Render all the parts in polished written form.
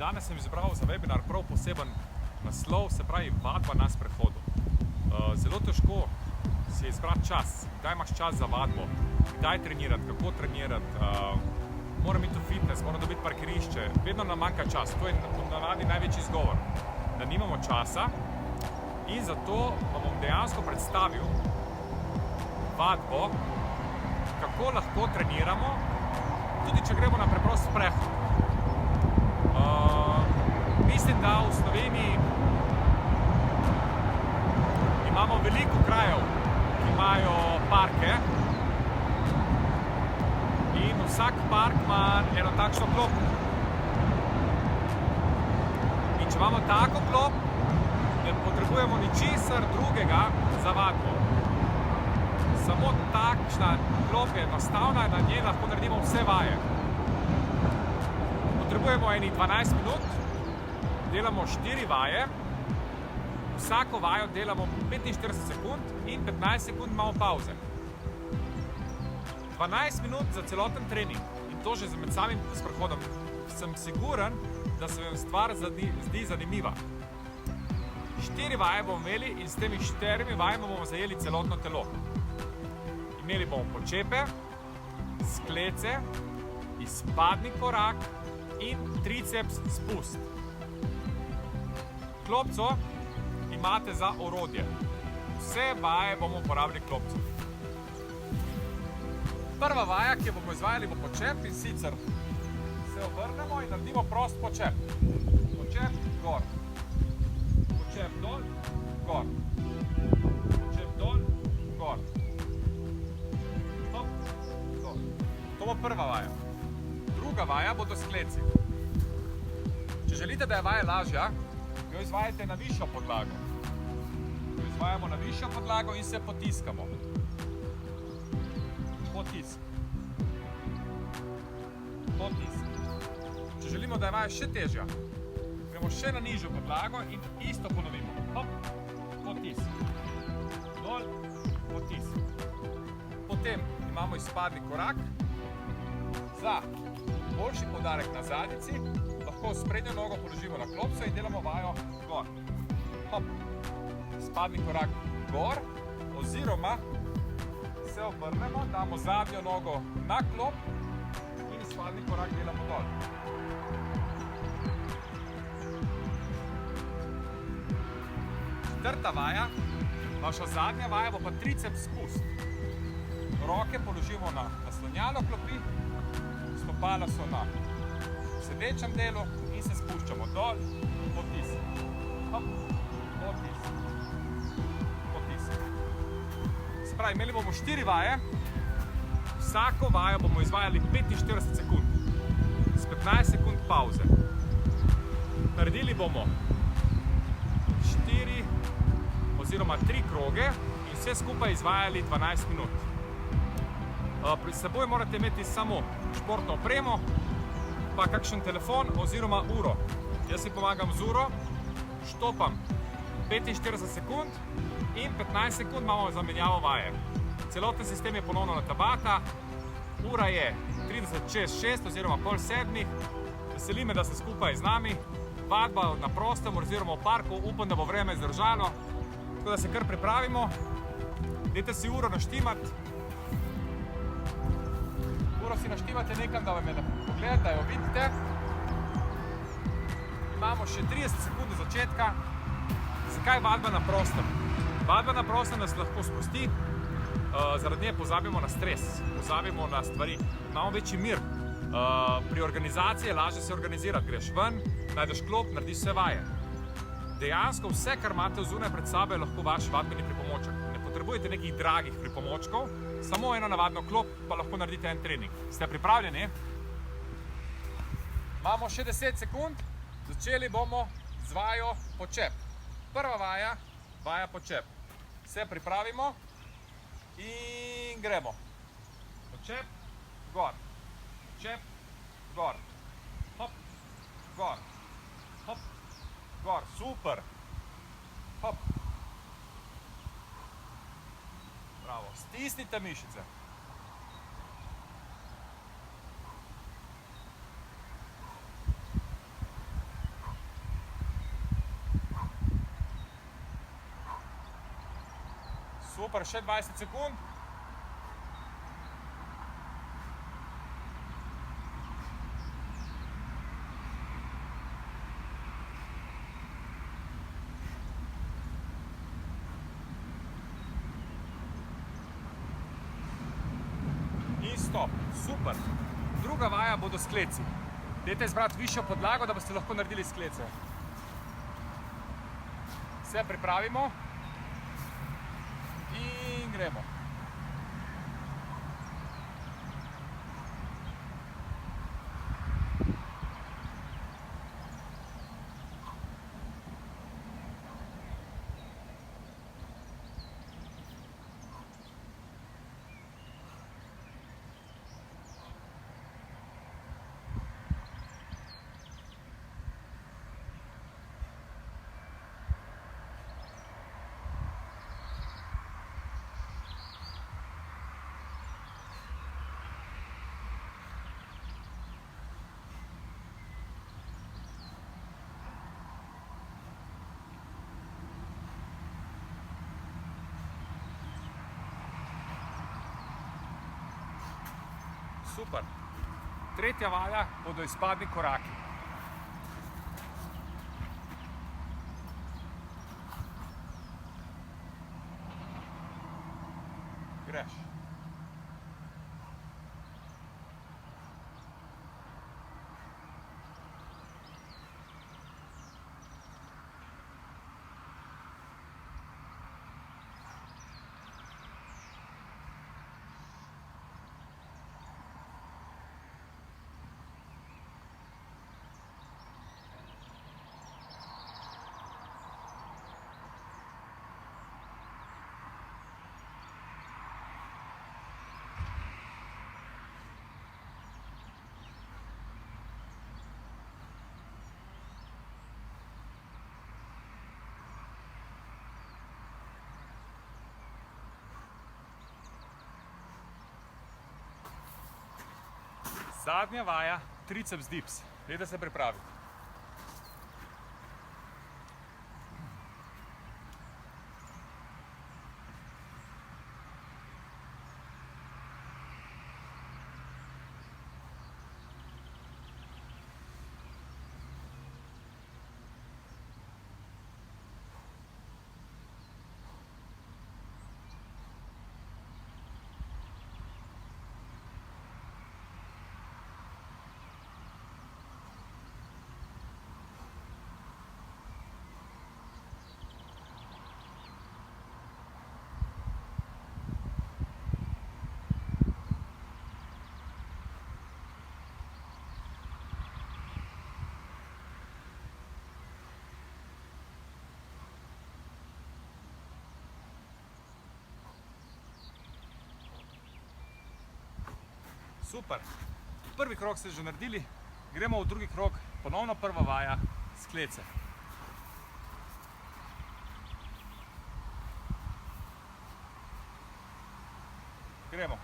Danes sem izbral za webinar prav poseben naslov, se pravi vadba na sprehodu. Zelo težko si je izbrati čas, kdaj imaš čas za vadbo, kdaj trenirati, kako trenirati. Moram iti v fitness, moram dobiti parkirišče, vedno nam manjka čas. To je navadi največji izgovor, da nimamo časa, in zato vam bom dejansko predstavil vadbo, kako lahko treniramo, tudi če gremo na preprost sprehod. Mislim, da v Sloveniji imamo veliko krajev, ki imajo parke, in vsak park ima eno takšno klop. In če imamo tako klop, ne potrebujemo ničesar drugega za vadbo. Samo takšna klop je enostavna in na njej lahko naredimo vse vaje. Potrebujemo enih 12 minut, delamo 4 vaje, vsako vajo delamo 45 sekund in 15 sekund imamo pauze. 12 minut za celoten trening in to že med samim sprehodom. Sem siguren, da se vam stvar zdi zanimiva. 4 vaje bomo imeli in s temi 4 vajami bomo zajeli celotno telo. Imeli bomo počepe, sklece, izpadni korak in triceps spust. Klopco imate za orodje. Vse vaje bomo uporabili klopco. Prva vaja, ki jo bomo izvajali, bo počep, in sicer se obrnemo in naredimo prost počep. Počep, gor. Počep dol, gor. Počep dol, gor. Hop, dol. To bo prva vaja. Druga vaja bodo skleci. Če želite, da je vaja lažja, jo izvajate na višjo podlago. Jo izvajamo na višjo podlago in se potiskamo. Potisk. Potisk. Če želimo, da je vaja še težja, gremo še na nižjo podlago in isto ponovimo. Hop, potisk. Dol, potisk. Potem imamo izpadni korak. Za boljši poudarek na zadnjici lahko sprednjo nogo položimo na klopco in delamo vajo gor. Hop. Izpadni korak gor, oziroma se obrnemo, damo zadnjo nogo na klop in izpadni korak delamo dol. Četrta vaja, naša zadnja vaja, bo pa triceps spust. Roke položimo na naslonjalo klopi, stopala so na sedečem delu in se spuščamo dol, potisk. Hop, potisk. Potisk. Se pravi, imeli bomo 4 vaje, vsako vajo bomo izvajali 45 sekund, s 15 sekund pauze. Naredili bomo 4 oziroma 3 kroge in vse skupaj izvajali 12 minut. Pri seboj morate imeti samo športno opremo, pa kakšen telefon oziroma uro. Jaz si pomagam z uro, štopam 45 sekund in 15 sekund imamo zamenjavo vaje. Celoten sistem je ponovno na tabata, ura je 30 čez 6 oziroma pol 7. Veseli me, da ste skupaj z nami. Vadba na prostem oziroma v parku, upam, da bo vreme zdržalo, tako da se kar pripravimo. Dajte si uro naštimati. Uro si naštimate nekam, da vam je pogled, da jo vidite. Imamo še 30 sekund do začetka. Zakaj vadba na prostem? Vadba na prostem nas lahko sprosti, zaradi nje pozabimo na stres, pozabimo na stvari, imamo večji mir. Pri organizaciji je lažje se organizirati, greš ven, najdeš klop, narediš vse vaje. Dejansko vse, kar imate zunaj pred sabo, je lahko vaš vadbeni pripomoček. Ne potrebujete nekih dragih pripomočkov, samo eno navadno klop, pa lahko naredite en trening. Ste pripravljeni? Imamo še 10 sekund, začeli bomo z vajo počep. Prva vaja, vaja počep. Se pripravimo in gremo. Počep, gor. Počep, gor. Hop, gor. Hop, gor. Super. Hop. Bravo. Stisnite mišice. Super, še 20 sekund. In stop. Super. Druga vaja bodo skleci. Dajte izbrati višjo podlago, da boste lahko naredili sklece. Vse pripravimo in gremo. Super. Tretja vaja bodo izpadni koraki. Greš. Zadnja vaja, triceps dips. Dajte se pripraviti. Super. Prvi krog ste že naredili, gremo v drugi krog, ponovno prva vaja, sklece. Gremo.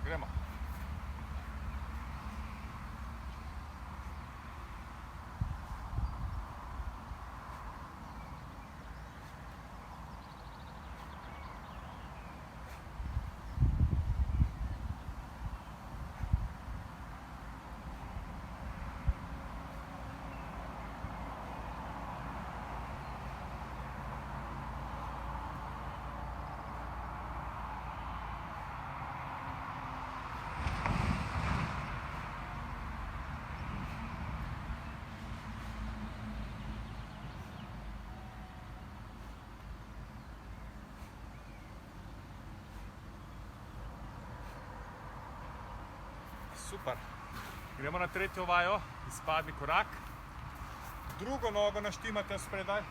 Gremo. Super. Gremo na tretjo vajo, izpadni korak. drugo nogo naštimate spredaj.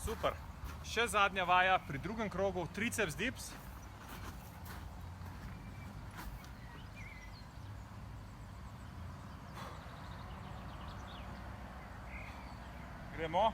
Super. Še zadnja vaja pri drugem krogu, triceps dips. Gremo.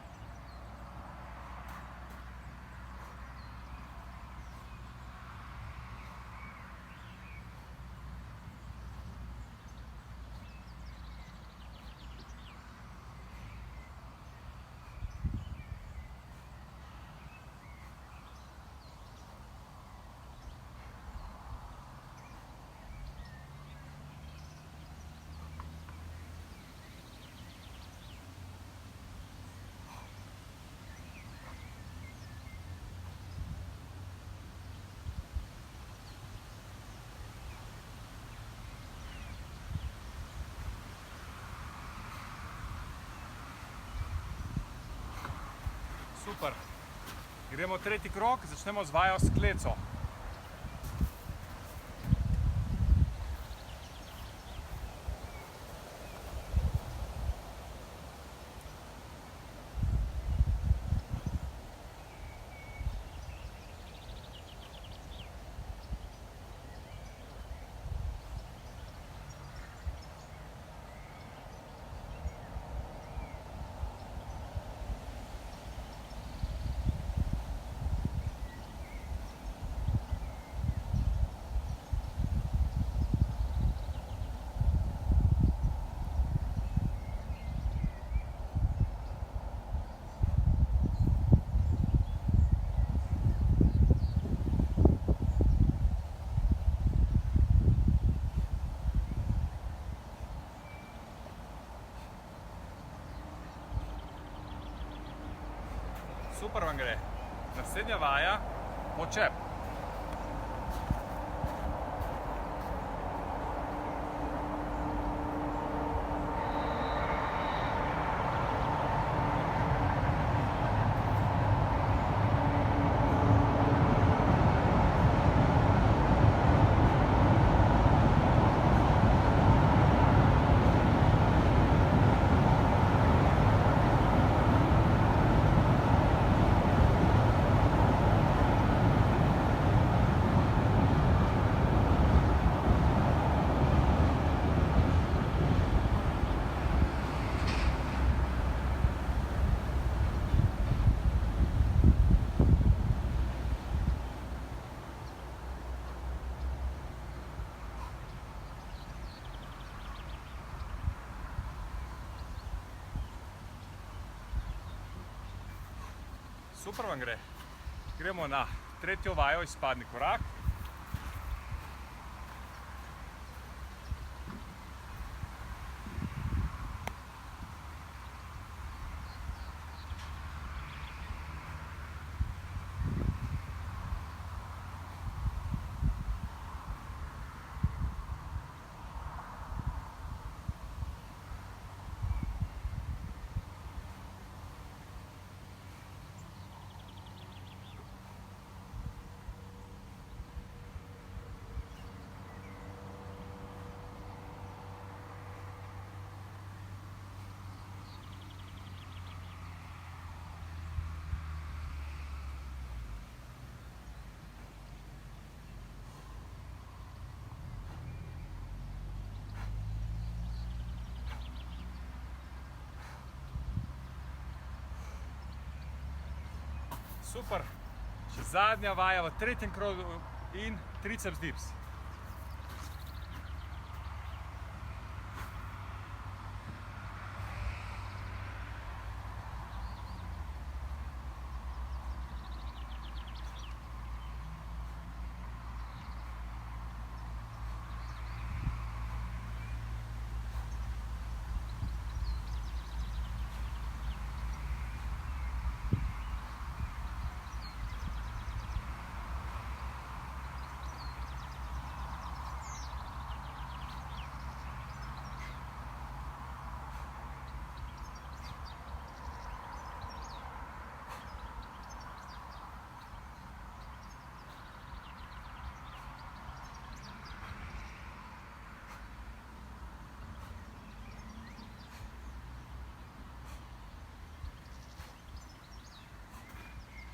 Super. Gremo tretji krog, začnemo z vajo s kleco. Super vam gre. Naslednja vaja, počep. Super vam gre. Gremo na tretjo vajo, izpadni korak. Super. Še zadnja vaja v tretjem krogu in triceps dips.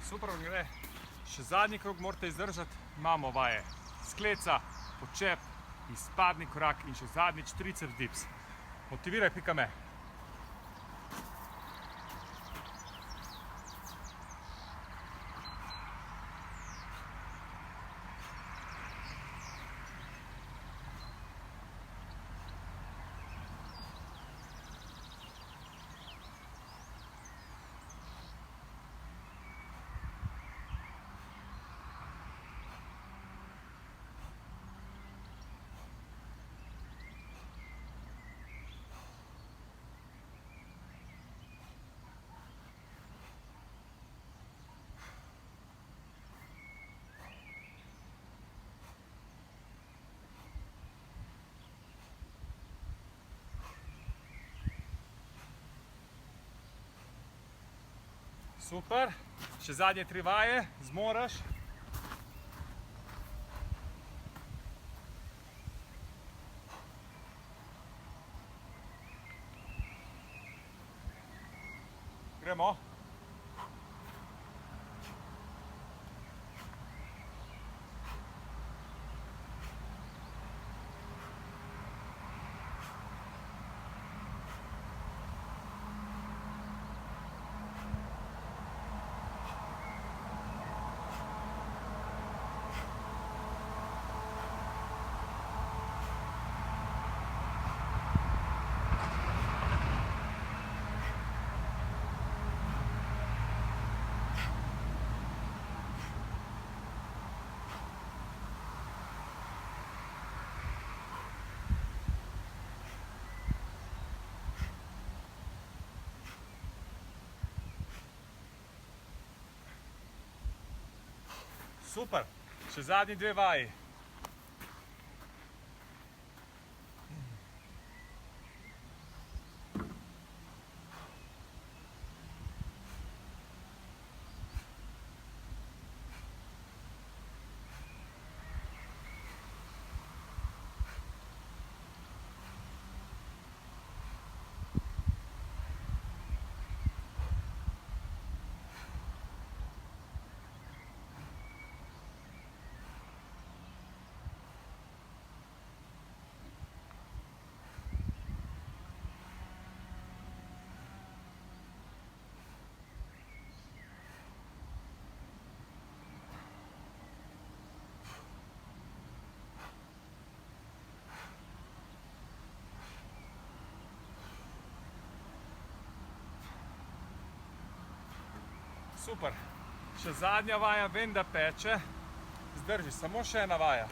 Super vam gre. Še zadnji krog morate izdržati. Imamo vaje skleca, počep, izpadni korak in še zadnjič triceps dips. Motiviraj.me. Super, še zadnje 3 vaje, zmoraš. Gremo. Super, še zadnji 2 vaji. Super, še zadnja vaja, vem, da peče. Zdrži, samo še ena vaja.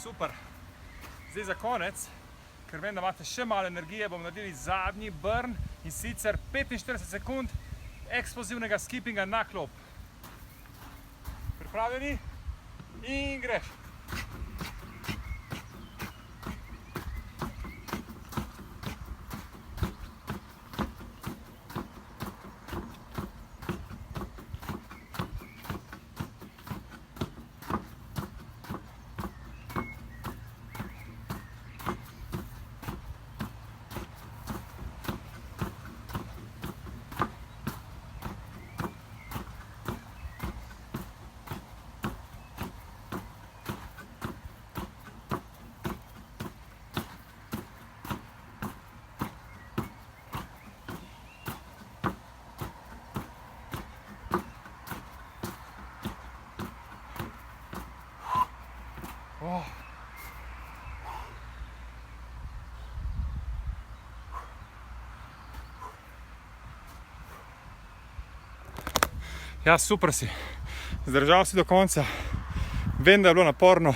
Super. Zdaj za konec ker vem, da imate še malo energije, bomo naredili zadnji burn in sicer 45 sekund eksplozivnega skippinga na klop. Pripravljeni? In greš. Ja, super si. Zdržal si do konca. Vem, da je bilo naporno.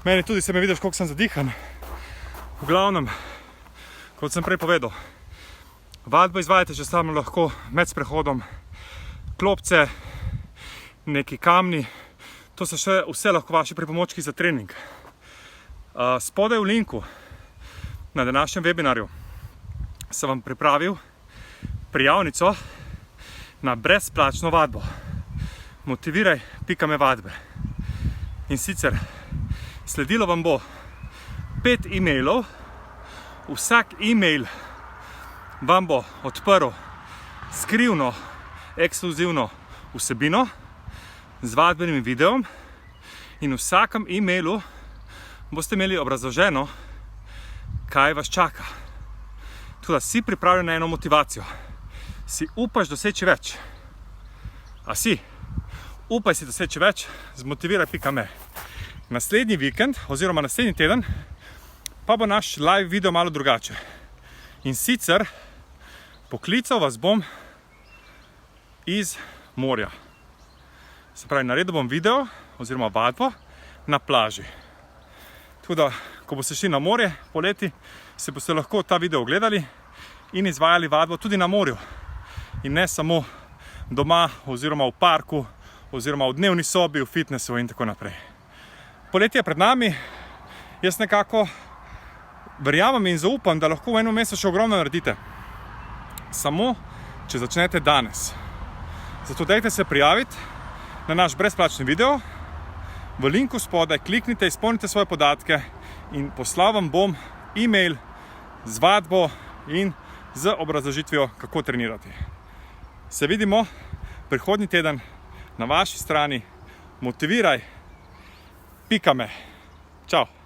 Meni tudi se me vidiš, koliko sem zadihan. V glavnem, kot sem prej povedal, vadbo izvajate že samo lahko med sprehodom. Klopce, neki kamni, to so še vse lahko vaši pripomočki za trening. Spodaj v linku na današnjem webinarju sem vam pripravil prijavnico na brezplačno vadbo. Motiviraj.me vadbe. In sicer sledilo vam bo 5 e-mailov. Vsak e-mail vam bo odprl skrivno, ekskluzivno vsebino z vadbenim videom in v vsakem e-mailu boste imeli obrazloženo, kaj vas čaka. Tako da si pripravljen na eno motivacijo. Si upaš doseči več? A si? Upaj si doseči več z motiviraj.me. Naslednji vikend oziroma naslednji teden pa bo naš live video malo drugače. In sicer poklical vas bom iz morja. Se pravi, naredil bom video oziroma vadbo na plaži. Tako da, ko boste šli na morje poleti, se boste lahko ta video ogledali in izvajali vadbo tudi na morju. In ne samo doma oziroma v parku oziroma v dnevni sobi, v fitnessu in tako naprej. Poletje je pred nami, jaz nekako verjamem in zaupam, da lahko v enem mesecu še ogromno naredite. Samo, če začnete danes. Zato dajte se prijaviti na naš brezplačni video. V linku spodaj kliknite, izpolnite svoje podatke in poslal vam bom e-mail z vadbo in z obrazložitvijo, kako trenirati. Se vidimo prihodnji teden na vaši strani motiviraj.me. Čau!